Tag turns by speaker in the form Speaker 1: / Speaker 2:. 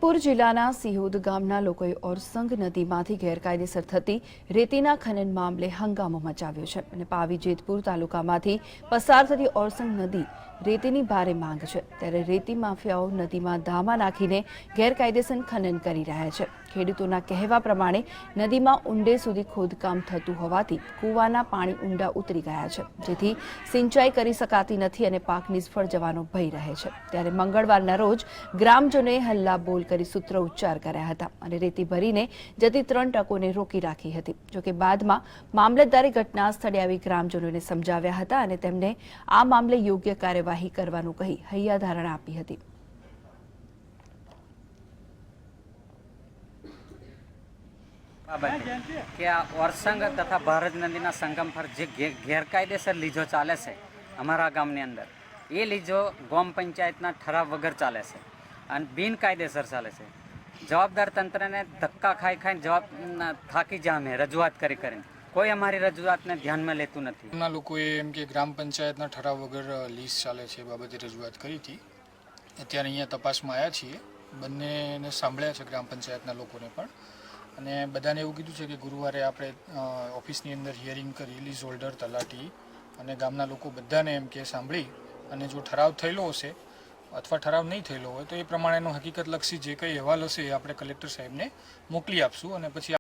Speaker 1: જેતપુર જિલ્લાના સિહોદ ગામના લોકોએ ઓરસંગ નદીમાંથી ગેરકાયદેસર થતી રેતીના ખનન મામલે હંગામો મચાવ્યો છે અને પાવી જેતપુર તાલુકામાંથી પસાર થતી ઓરસંગ નદી રેતીની ભારે માંગ છે ત્યારે રેતી માફિયાઓ નદીમાં ધામા નાખીને ગેરકાયદેસર ખનન કરી રહ્યા છે। ખેડૂતોના કહેવા પ્રમાણે નદીમાં ઊંડે સુધી ખોદકામ થતું હોવાથી કૂવાના પાણી ઊંડા ઉતરી ગયા છે, જેથી સિંચાઈ કરી શકાતી નથી અને પાક નિષ્ફળ જવાનો ભય રહે છે। ત્યારે મંગળવારના રોજ ગ્રામજનોએ હલ્લા બોલ કરી સૂત્ર ઉચ્ચાર કર્યા હતા અને રેતી ભરીને જતી 3 ટ્રકોને રોકી રાખી હતી। જોકે બાદમાં મામલતદારે ઘટના સ્થળે આવી ગ્રામજનોને સમજાવ્યા હતા અને તેમને આ મામલે યોગ્ય કાર્યવાહી કરવાનું કહી હૈયાધારણા આપી હતી।
Speaker 2: કે આ ઓરસંગ તથા ભારત નદીના સંગમ પર જે ગેરકાયદેસર લીજો ચાલે છે અમારા ગામની અંદર, એ લીજો ગામ પંચાયતના ઠરાવ વગર ચાલે છે અને બિનકાયદેસર ચાલે છે। જવાબદાર તંત્રને ધક્કા ખાઈ ખાઈને જવાબ થાકી જાય, અમે રજૂઆત કરીને કોઈ અમારી રજૂઆતને ધ્યાનમાં લેતું નથી।
Speaker 3: ગામના લોકોએ એમ કે ગ્રામ પંચાયતના ઠરાવ વગર લીઝ ચાલે છે એ બાબતે રજૂઆત કરી હતી। અત્યારે અહીંયા તપાસમાં આવ્યા છીએ, બંનેને સાંભળ્યા છે ગ્રામ પંચાયતના લોકોને પણ, અને બધાને એવું કીધું છે કે ગુરુવારે આપણે ઓફિસની અંદર હિયરિંગ કરી લીઝ હોલ્ડર, તલાટી અને ગામના લોકો બધાને એમ કે સાંભળી અને જો ઠરાવ થયેલો હશે અથવા ઠરાવ નહીં થયેલો હોય તો એ પ્રમાણેનો હકીકતલક્ષી જે કંઈ અહેવાલ હશે એ આપણે કલેક્ટર સાહેબને મોકલી આપશું અને પછી